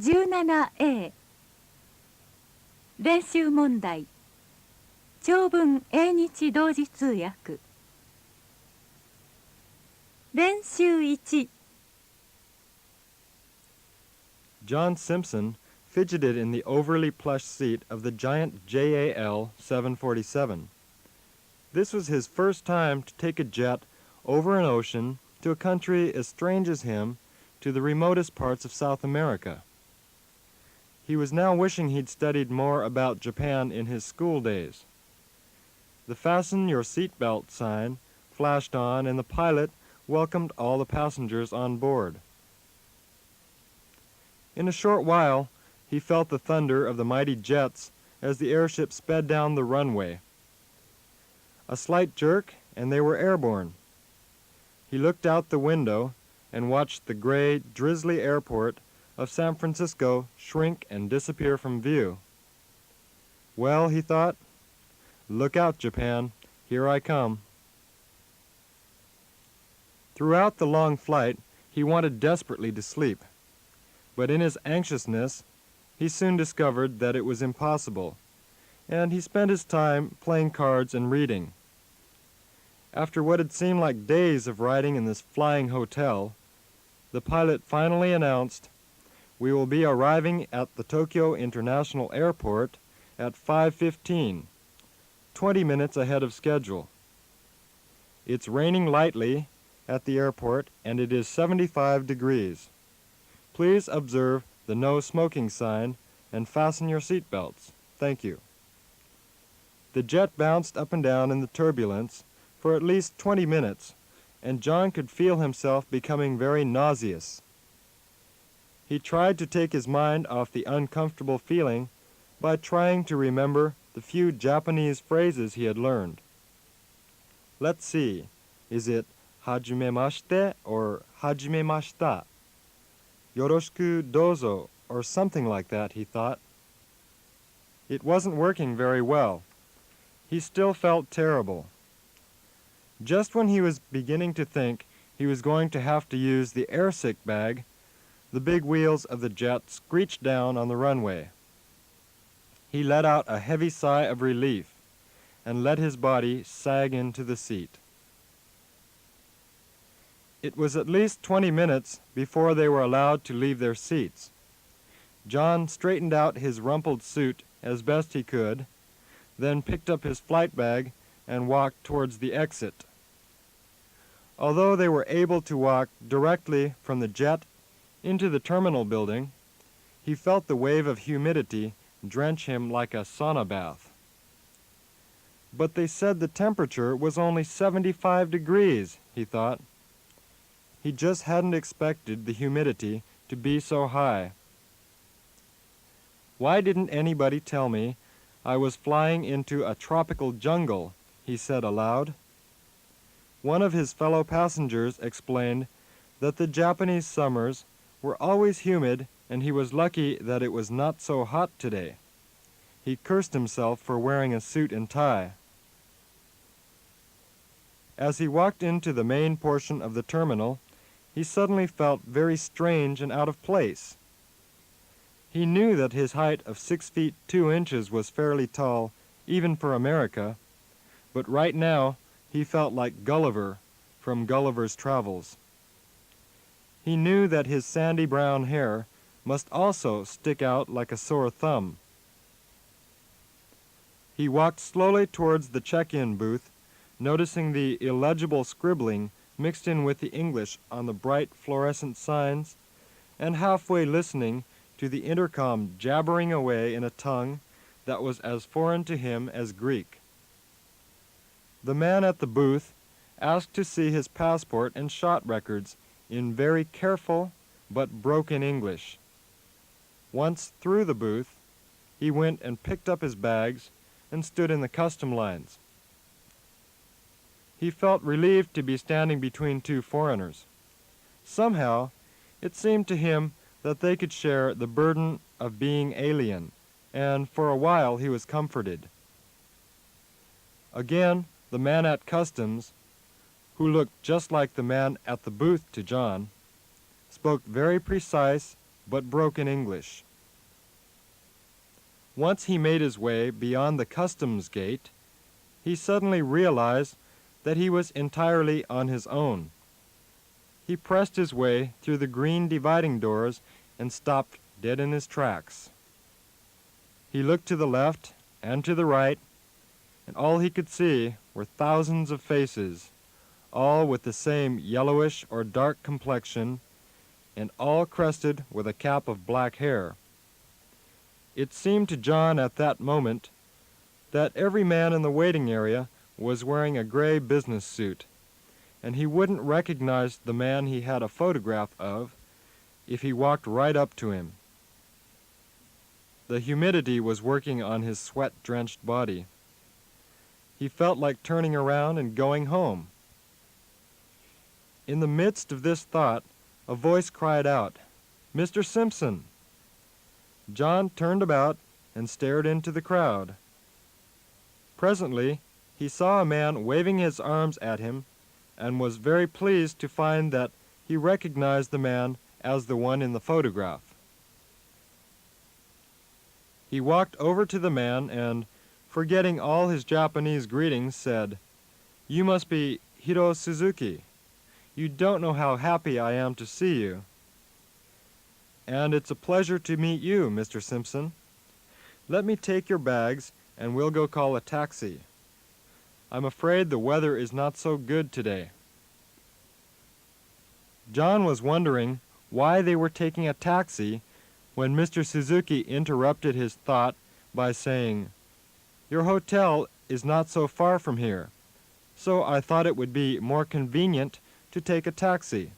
17a 練習問題長文英日同時通訳練習1 John Simpson fidgeted in the overly plush seat of the giant JAL 747. This was his first time to take a jet over an ocean to a country as strange as him, to the remotest parts of South America. He was now wishing he'd studied more about Japan in his school days. The "Fasten Your Seatbelt" sign flashed on, and the pilot welcomed all the passengers on board. In a short while, he felt the thunder of the mighty jets as the airship sped down the runway. A slight jerk, and they were airborne. He looked out the window and watched the gray, drizzly airport of San Francisco shrink and disappear from view. Well, he thought, look out, Japan, here I come. Throughout the long flight, he wanted desperately to sleep. But in his anxiousness, he soon discovered that it was impossible, and he spent his time playing cards and reading. After what had seemed like days of riding in this flying hotel, the pilot finally announced, "We will be arriving at the Tokyo International Airport at 5:15, 20 minutes ahead of schedule. It's raining lightly at the airport, and it is 75 degrees. Please observe the no smoking sign and fasten your seat belts. Thank you." The jet bounced up and down in the turbulence for at least 20 minutes, and John could feel himself becoming very nauseous. He tried to take his mind off the uncomfortable feeling by trying to remember the few Japanese phrases he had learned. Let's see, is it hajimemashite or hajimemashita? Yoroshiku dozo or something like that, he thought. It wasn't working very well. He still felt terrible. Just when he was beginning to think he was going to have to use the airsick bag, the big wheels of the jet screeched down on the runway. He let out a heavy sigh of relief and let his body sag into the seat. It was at least 20 minutes before they were allowed to leave their seats. John straightened out his rumpled suit as best he could, then picked up his flight bag and walked towards the exit. Although they were able to walk directly from the jet into the terminal building, he felt the wave of humidity drench him like a sauna bath. But they said the temperature was only 75 degrees, he thought. He just hadn't expected the humidity to be so high. Why didn't anybody tell me I was flying into a tropical jungle, he said aloud. One of his fellow passengers explained that the Japanese summers were always humid, and he was lucky that it was not so hot today. He cursed himself for wearing a suit and tie. As he walked into the main portion of the terminal, he suddenly felt very strange and out of place. He knew that his height of 6 feet 2 inches was fairly tall, even for America, but right now he felt like Gulliver from Gulliver's Travels. He knew that his sandy brown hair must also stick out like a sore thumb. He walked slowly towards the check-in booth, noticing the illegible scribbling mixed in with the English on the bright fluorescent signs, and halfway listening to the intercom jabbering away in a tongue that was as foreign to him as Greek. The man at the booth asked to see his passport and shot records in very careful but broken English. Once through the booth, he went and picked up his bags and stood in the custom lines. He felt relieved to be standing between two foreigners. Somehow, it seemed to him that they could share the burden of being alien, and for a while he was comforted. Again, the man at customs, who looked just like the man at the booth to John, spoke very precise but broken English. Once he made his way beyond the customs gate, he suddenly realized that he was entirely on his own. He pressed his way through the green dividing doors and stopped dead in his tracks. He looked to the left and to the right, and all he could see were thousands of faces, all with the same yellowish or dark complexion, and all crested with a cap of black hair. It seemed to John at that moment that every man in the waiting area was wearing a gray business suit, and he wouldn't recognize the man he had a photograph of if he walked right up to him. The humidity was working on his sweat-drenched body. He felt like turning around and going home. In the midst of this thought, a voice cried out, "Mr. Simpson!" John turned about and stared into the crowd. Presently, he saw a man waving his arms at him and was very pleased to find that he recognized the man as the one in the photograph. He walked over to the man and, forgetting all his Japanese greetings, said, "You must be Hiro Suzuki. You don't know how happy I am to see you." "And it's a pleasure to meet you, Mr. Simpson. Let me take your bags and we'll go call a taxi. I'm afraid the weather is not so good today." John was wondering why they were taking a taxi when Mr. Suzuki interrupted his thought by saying, "Your hotel is not so far from here, so I thought it would be more convenient to take a taxi.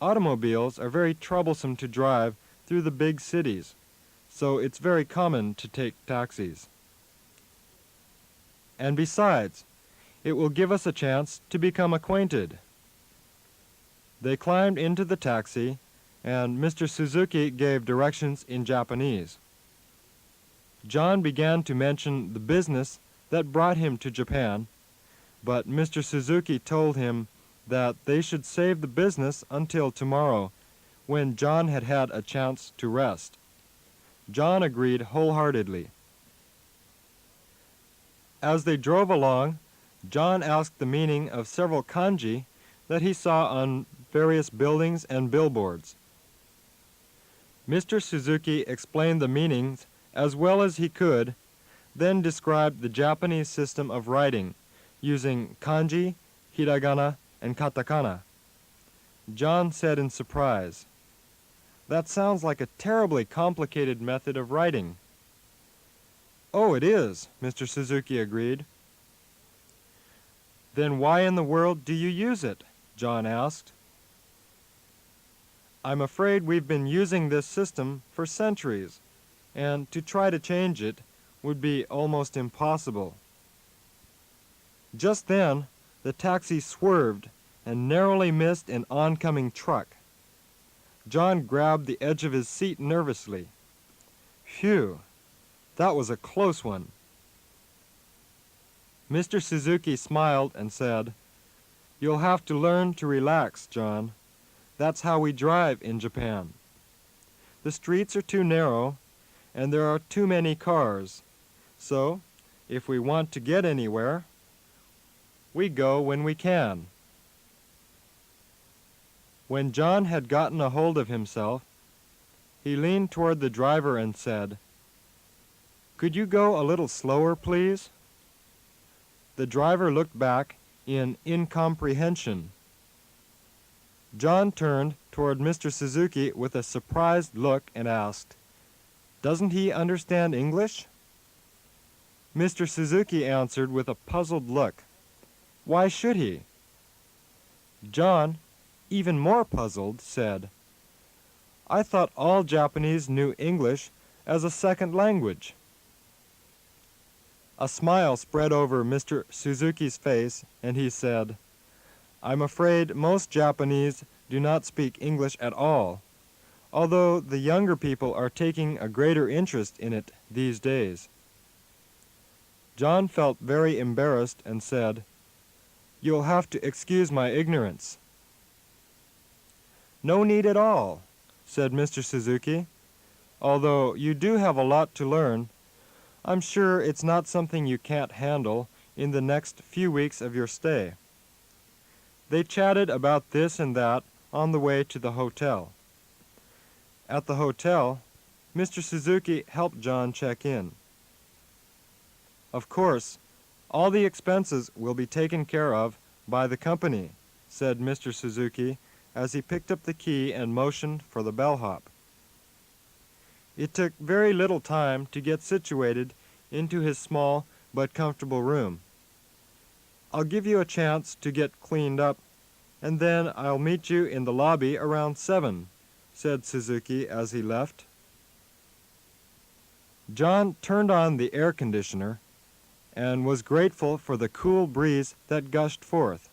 Automobiles are very troublesome to drive through the big cities, so it's very common to take taxis. And besides, it will give us a chance to become acquainted." They climbed into the taxi, and Mr. Suzuki gave directions in Japanese. John began to mention the business that brought him to Japan, but Mr. Suzuki told him that they should save the business until tomorrow, when John had had a chance to rest. John agreed wholeheartedly. As they drove along, John asked the meaning of several kanji that he saw on various buildings and billboards. Mr. Suzuki explained the meanings as well as he could, then described the Japanese system of writing using kanji, hiragana, and katakana. John said in surprise, "That sounds like a terribly complicated method of writing." "Oh, it is," Mr. Suzuki agreed. "Then why in the world do you use it?" John asked. "I'm afraid we've been using this system for centuries, and to try to change it would be almost impossible." Just then, the taxi swerved and narrowly missed an oncoming truck. John grabbed the edge of his seat nervously. Phew, that was a close one. Mr. Suzuki smiled and said, "You'll have to learn to relax, John. That's how we drive in Japan. The streets are too narrow, and there are too many cars. So, if we want to get anywhere, we go when we can." When John had gotten a hold of himself, he leaned toward the driver and said, "Could you go a little slower, please?" The driver looked back in incomprehension. John turned toward Mr. Suzuki with a surprised look and asked, "Doesn't he understand English?" Mr. Suzuki answered with a puzzled look, "Why should he?" John, even more puzzled, said, "I thought all Japanese knew English as a second language." A smile spread over Mr. Suzuki's face, and he said, "I'm afraid most Japanese do not speak English at all, although the younger people are taking a greater interest in it these days." John felt very embarrassed and said, "You'll have to excuse my ignorance." "No need at all. said Mr. Suzuki. "Although you do have a lot to learn, I'm sure it's not something you can't handle in the next few weeks of your stay." They chatted about this and that on the way to the hotel. At the hotel, Mr. Suzuki helped John check in. "Of course, all the expenses will be taken care of by the company," said Mr. Suzuki as he picked up the key and motioned for the bellhop. It took very little time to get situated into his small but comfortable room. "I'll give you a chance to get cleaned up, and then I'll meet you in the lobby around 7, said Suzuki as he left. John turned on the air conditioner and was grateful for the cool breeze that gushed forth.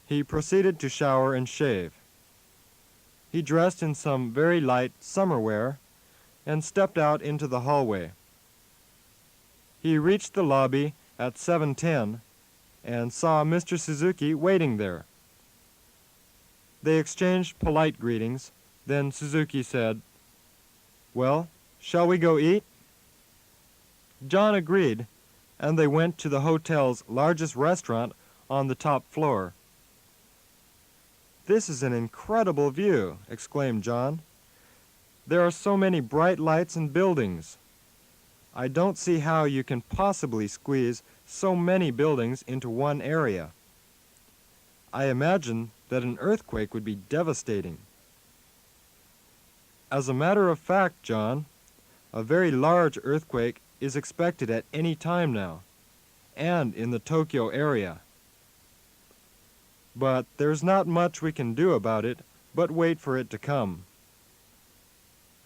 He proceeded to shower and shave. He dressed in some very light summer wear and stepped out into the hallway. He reached the lobby at 7:10 and saw Mr. Suzuki waiting there. They exchanged polite greetings. Then Suzuki said, "Well, shall we go eat?" John agreed, and they went to the hotel's largest restaurant on the top floor. "This is an incredible view," exclaimed John. "There are so many bright lights and buildings. I don't see how you can possibly squeeze so many buildings into one area. I imagine that an earthquake would be devastating." "As a matter of fact, John, a very large earthquake is expected at any time now, and in the Tokyo area. But there's not much we can do about it but wait for it to come."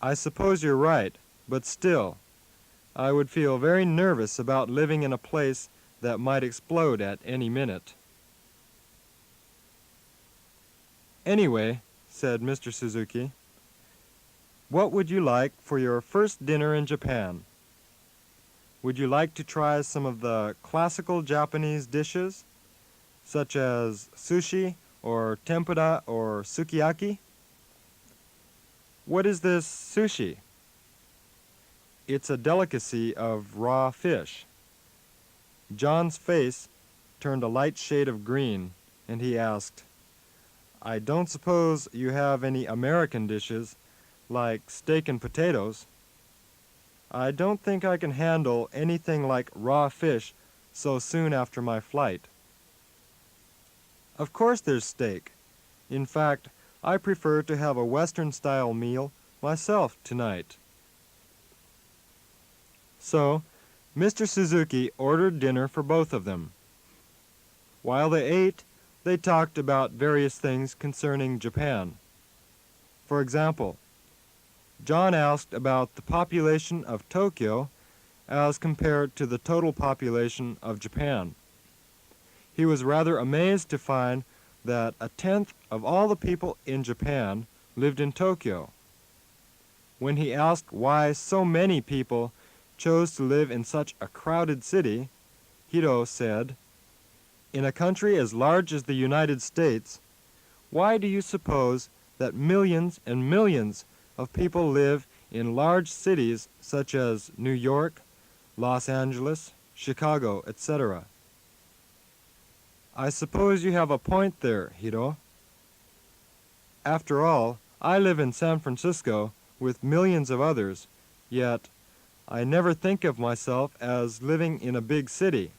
"I suppose you're right, but still, I would feel very nervous about living in a place that might explode at any minute." "Anyway," said Mr. Suzuki, "what would you like for your first dinner in Japan? Would you like to try some of the classical Japanese dishes, such as sushi or tempura or sukiyaki?" "What is this sushi?" "It's a delicacy of raw fish." John's face turned a light shade of green, and he asked, "I don't suppose you have any American dishes, like steak and potatoes? I don't think I can handle anything like raw fish so soon after my flight." "Of course there's steak. In fact, I prefer to have a Western-style meal myself tonight." So, Mr. Suzuki ordered dinner for both of them. While they ate, they talked about various things concerning Japan. For example, John asked about the population of Tokyo as compared to the total population of Japan. He was rather amazed to find that 1/10 of all the people in Japan lived in Tokyo. When he asked why so many people chose to live in such a crowded city, Hiro said, "In a country as large as the United States, why do you suppose that millions and millions of people live in large cities such as New York, Los Angeles, Chicago, etc.? I suppose you have a point there, Hiro. After all, I live in San Francisco with millions of others, yet I never think of myself as living in a big city.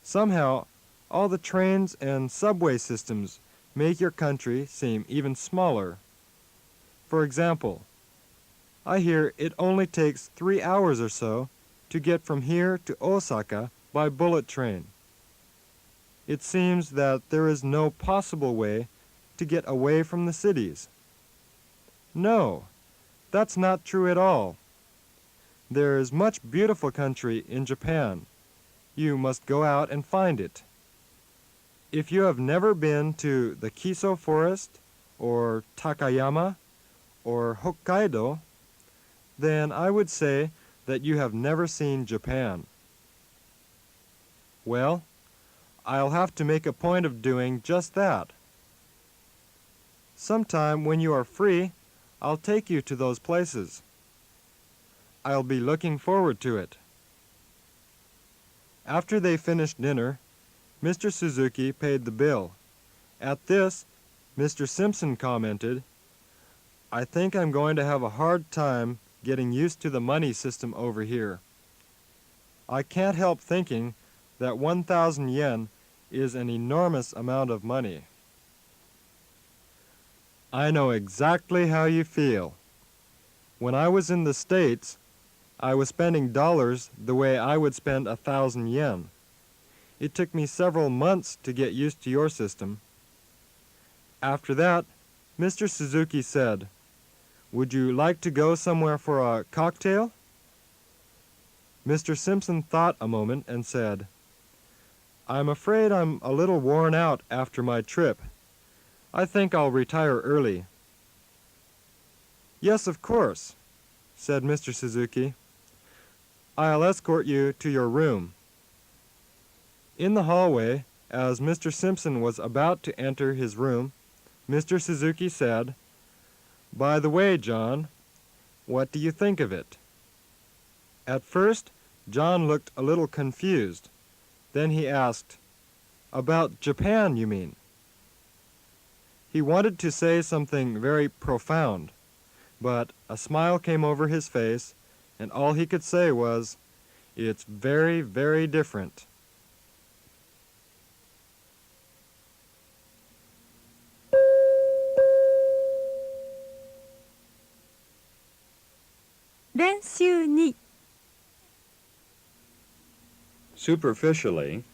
Somehow, all the trains and subway systems make your country seem even smaller. For example, I hear it only takes 3 hours or so to get from here to Osaka by bullet train. It seems that there is no possible way to get away from the cities. No, that's not true at all. There is much beautiful country in Japan. You must go out and find it. If you have never been to the Kiso Forest, or Takayama, or Hokkaido, then I would say that you have never seen Japan." "Well, I'll have to make a point of doing just that." Sometime when you are free, I'll take you to those places. I'll be looking forward to it." After they finished dinner, Mr. Suzuki paid the bill. At this, Mr. Simpson commented, "I think I'm going to have a hard time getting used to the money system over here. I can't help thinking that 1,000 yen is an enormous amount of money." "I know exactly how you feel. When I was in the States, I was spending dollars the way I would spend 1,000 yen. It took me several months to get used to your system." After that, Mr. Suzuki said, "Would you like to go somewhere for a cocktail?" Mr. Simpson thought a moment and said, "I'm afraid I'm a little worn out after my trip. I think I'll retire early." "Yes, of course," said Mr. Suzuki. "I'll escort you to your room." In the hallway, as Mr. Simpson was about to enter his room, Mr. Suzuki said, "By the way, John, what do you think of it?" At first, John looked a little confused. Then he asked, "About Japan, you mean?" He wanted to say something very profound, but a smile came over his face, and all he could say was, "It's very, very different."練習2 Superficially,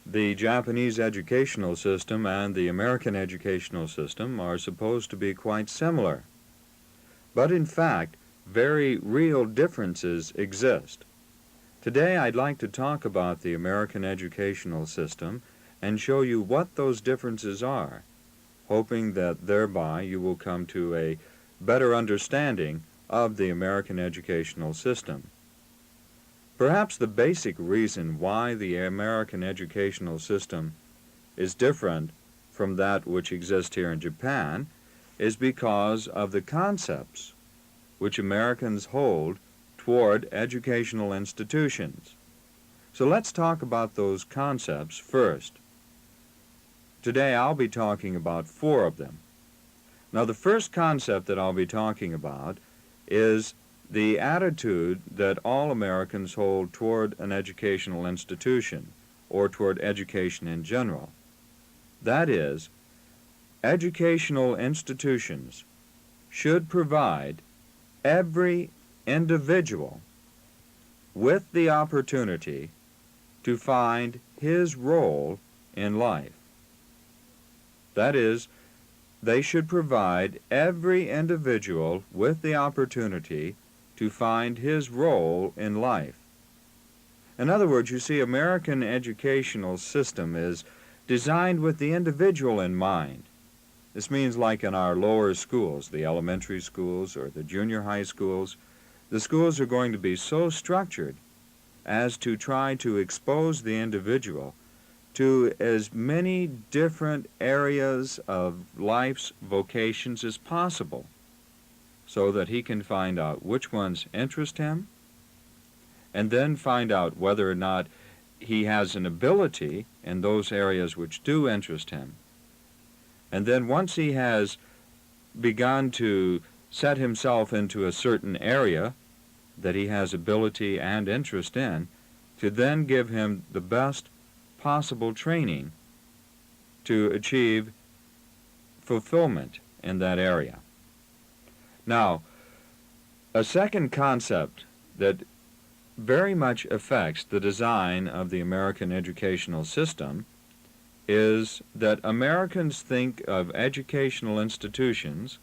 the Japanese educational system and the American educational system are supposed to be quite similar. But in fact, very real differences exist. Today I'd like to talk about the American educational system and show you what those differences are, hoping that thereby you will come to a better understanding of the American educational system. Perhaps the basic reason why the American educational system is different from that which exists here in Japan is because of the concepts which Americans hold toward educational institutions. So let's talk about those concepts first. Today I'll be talking about 4 of them. Now the first concept that I'll be talking about is the attitude that all Americans hold toward an educational institution or toward education in general. That is, educational institutions should provide every individual with the opportunity to find his role in life. That is, they should provide every individual with the opportunity to find his role in life. In other words, you see, American educational system is designed with the individual in mind. This means like in our lower schools, the elementary schools or the junior high schools, the schools are going to be so structured as to try to expose the individual to as many different areas of life's vocations as possible so that he can find out which ones interest him and then find out whether or not he has an ability in those areas which do interest him. And then once he has begun to set himself into a certain area that he has ability and interest in, to then give him the best possible training to achieve fulfillment in that area. Now, a second concept that very much affects the design of the American educational system is that Americans think of educational institutions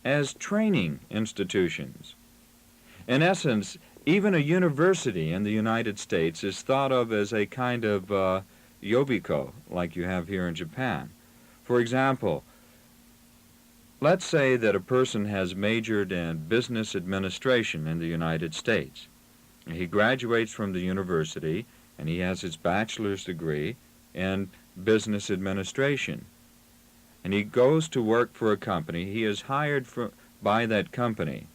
as training institutions. In essence, even a university in the United States is thought of as a kind of yobiko, like you have here in Japan. For example, let's say that a person has majored in business administration in the United States. He graduates from the university and he has his bachelor's degree in business administration. and he goes to work for a company. He is hired by that company,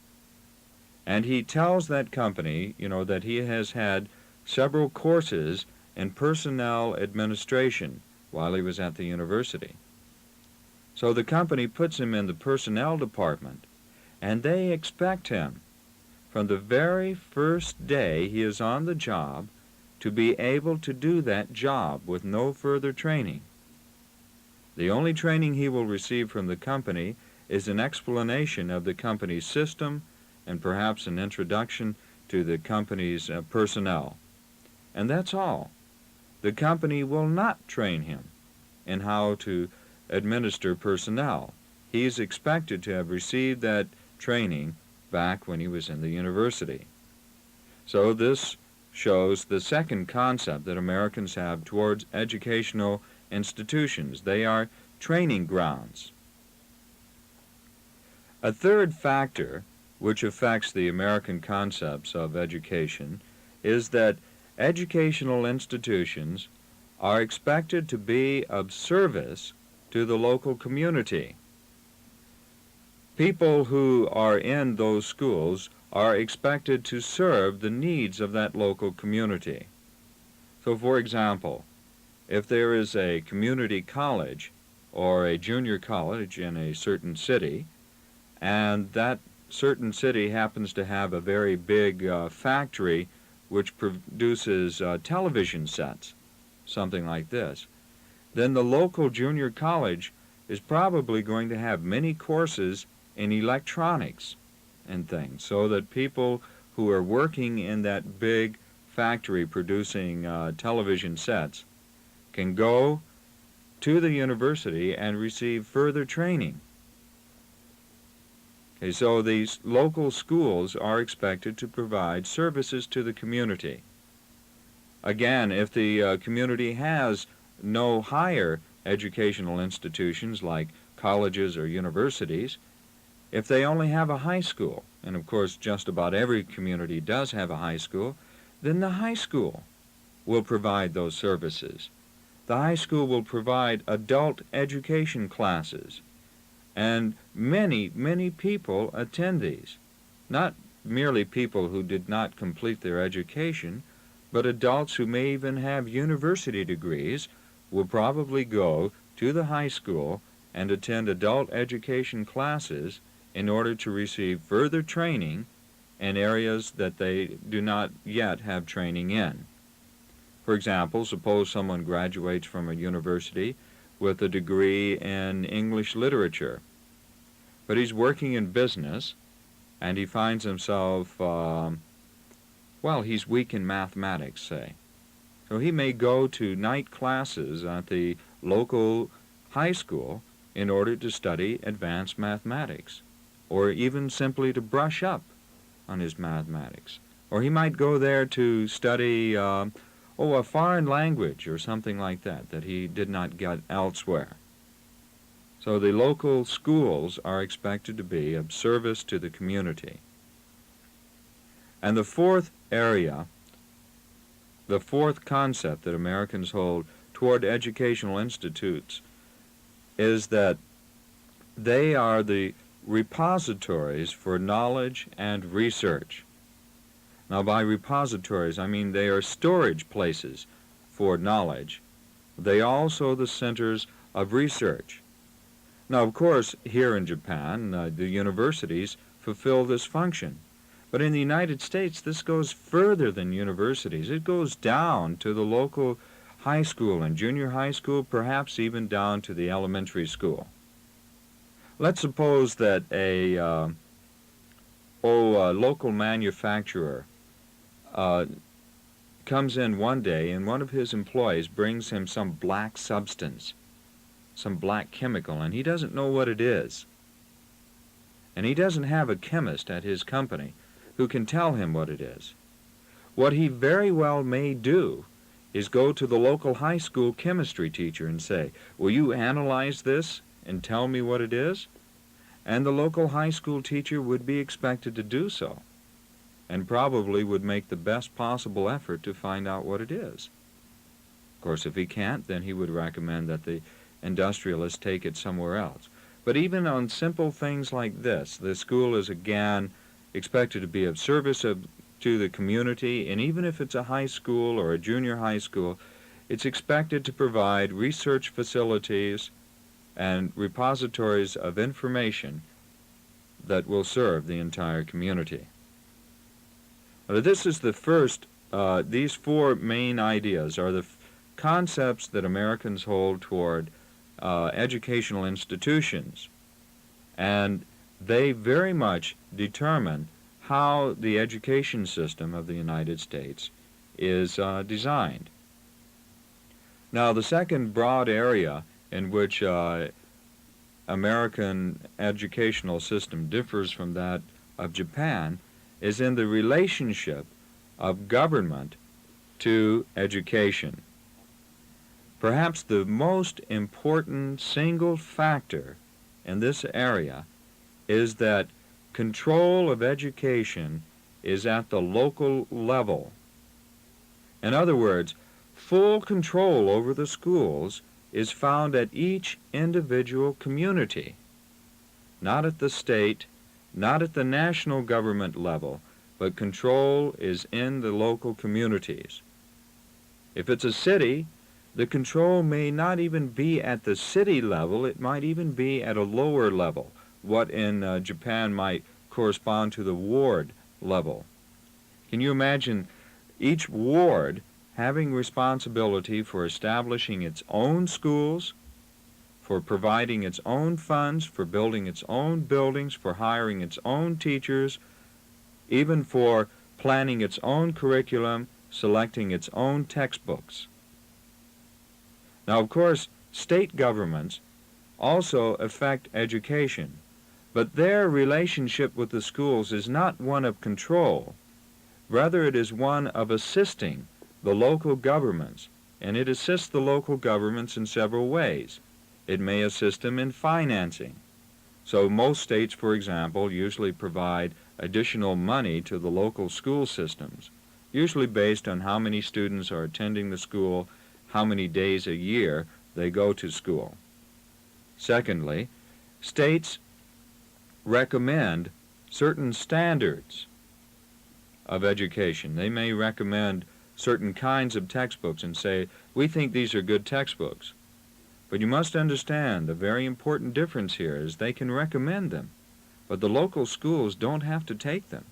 and he tells that company, that he has had several courses in personnel administration while he was at the university. So the company puts him in the personnel department, and they expect him, from the very first day he is on the job, to be able to do that job with no further training. The only training he will receive from the company is an explanation of the company's system and perhaps an introduction to the company's personnel. And that's all. The company will not train him in how to administer personnel. He is expected to have received that training back when he was in the university. So this shows the second concept that Americans have towards educational institutions. They are training grounds. A third factor which affects the American concepts of education is that educational institutions are expected to be of service to the local community. People who are in those schools are expected to serve the needs of that local community. So, for example, if there is a community college or a junior college in a certain city, and that certain city happens to have a very big factory which produces television sets, something like this, then the local junior college is probably going to have many courses in electronics and things, so that people who are working in that big factory producing television sets can go to the university and receive further training. Okay, so these local schools are expected to provide services to the community. Again, if the community has no higher educational institutions like colleges or universities, if they only have a high school, and of course just about every community does have a high school, then the high school will provide those services. The high school will provide adult education classes, and many, many people attend these. Not merely people who did not complete their education, but adults who may even have university degrees will probably go to the high school and attend adult education classes in order to receive further training in areas that they do not yet have training in. For example, suppose someone graduates from a university with a degree in English literature, but he's working in business and he finds himself, he's weak in mathematics, say. So he may go to night classes at the local high school in order to study advanced mathematics, or even simply to brush up on his mathematics. Or he might go there to study a foreign language or something like that he did not get elsewhere. So the local schools are expected to be of service to the community. And the fourth area, the fourth concept that Americans hold toward educational institutes is that they are the repositories for knowledge and research. Now, by repositories, I mean they are storage places for knowledge. They are also the centers of research. Now, of course, here in Japan, the universities fulfill this function. But in the United States, this goes further than universities. It goes down to the local high school and junior high school, perhaps even down to the elementary school. Let's suppose that a local manufacturer comes in one day and one of his employees brings him some black substance, some black chemical, and he doesn't know what it is. And he doesn't have a chemist at his company who can tell him what it is. What he very well may do is go to the local high school chemistry teacher and say, "Will you analyze this and tell me what it is?" And the local high school teacher would be expected to do so, and probably would make the best possible effort to find out what it is. Of course, if he can't, then he would recommend that the industrialists take it somewhere else. But even on simple things like this, the school is again expected to be of service to the community, and even if it's a high school or a junior high school, it's expected to provide research facilities and repositories of information that will serve the entire community. This is the first, these four main ideas are the concepts that Americans hold toward educational institutions, and they very much determine how the education system of the United States is designed. Now, the second broad area in which American educational system differs from that of Japan is in the relationship of government to education. Perhaps the most important single factor in this area is that control of education is at the local level. In other words, full control over the schools is found at each individual community, not at the state, not at the national government level, but control is in the local communities. If it's a city, the control may not even be at the city level, it might even be at a lower level, what in Japan might correspond to the ward level. Can you imagine each ward having responsibility for establishing its own schools, for providing its own funds, for building its own buildings, for hiring its own teachers, even for planning its own curriculum, selecting its own textbooks? Now, of course, state governments also affect education, but their relationship with the schools is not one of control. Rather, it is one of assisting the local governments, and it assists the local governments in several ways. It may assist them in financing. So most states, for example, usually provide additional money to the local school systems, usually based on how many students are attending the school, how many days a year they go to school. Secondly, states recommend certain standards of education. They may recommend certain kinds of textbooks and say, we think these are good textbooks. But you must understand the very important difference here is they can recommend them, but the local schools don't have to take them.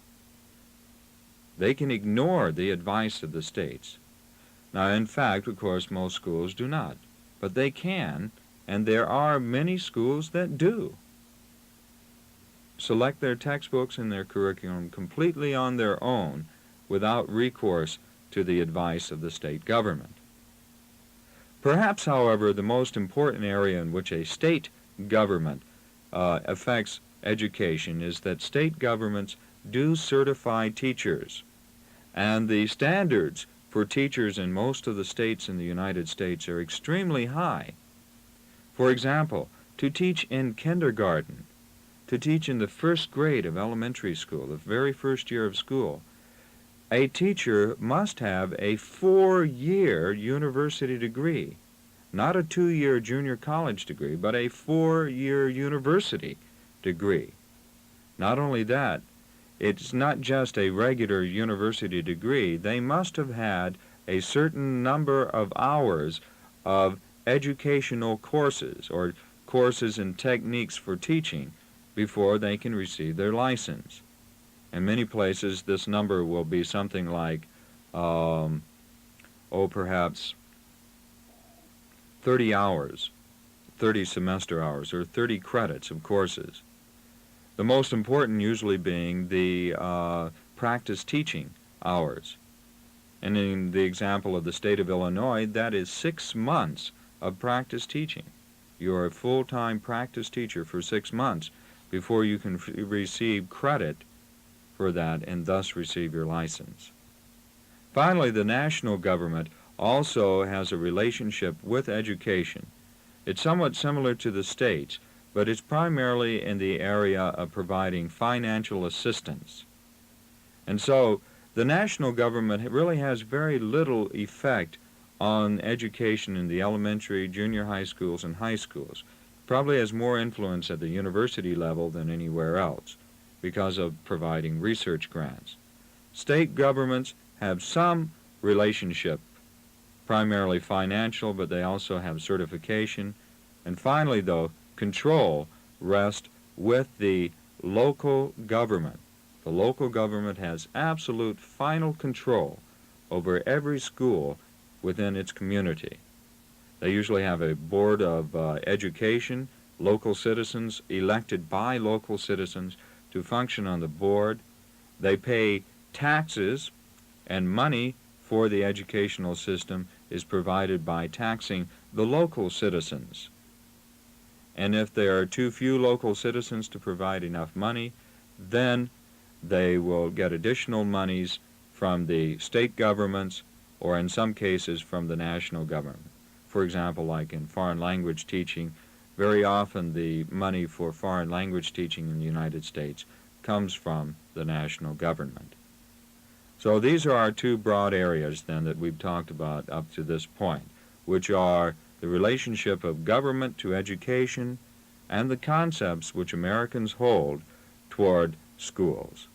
They can ignore the advice of the states. Now, in fact, of course, most schools do not, but they can, and there are many schools that do select their textbooks and their curriculum completely on their own without recourse to the advice of the state government. Perhaps, however, the most important area in which a state government affects education is that state governments do certify teachers, and the standards for teachers in most of the states in the United States are extremely high. For example, to teach in kindergarten, to teach in the first grade of elementary school, the very first year of school, a teacher must have a 4-year university degree, not a 2-year junior college degree, but a 4-year university degree. Not only that, it's not just a regular university degree. They must have had a certain number of hours of educational courses or courses and techniques for teaching before they can receive their license. In many places, this number will be something like, perhaps 30 hours, 30 semester hours, or 30 credits of courses. The most important usually being the practice teaching hours. And in the example of the state of Illinois, that is 6 months of practice teaching. You are a full-time practice teacher for 6 months before you can receive credit for that and thus receive your license. Finally, the national government also has a relationship with education. It's somewhat similar to the states, but it's primarily in the area of providing financial assistance. And so the national government really has very little effect on education in the elementary, junior high schools, and high schools. Probably has more influence at the university level than anywhere else because of providing research grants. State governments have some relationship, primarily financial, but they also have certification. And finally, though, control rests with the local government. The local government has absolute final control over every school within its community. They usually have a board of education, local citizens elected by local citizens to function on the board. They pay taxes, and money for the educational system is provided by taxing the local citizens. And if there are too few local citizens to provide enough money, then they will get additional monies from the state governments or in some cases from the national government. For example, like in foreign language teaching, very often the money for foreign language teaching in the United States comes from the national government. So these are our two broad areas then that we've talked about up to this point, which are the relationship of government to education and the concepts which Americans hold toward schools.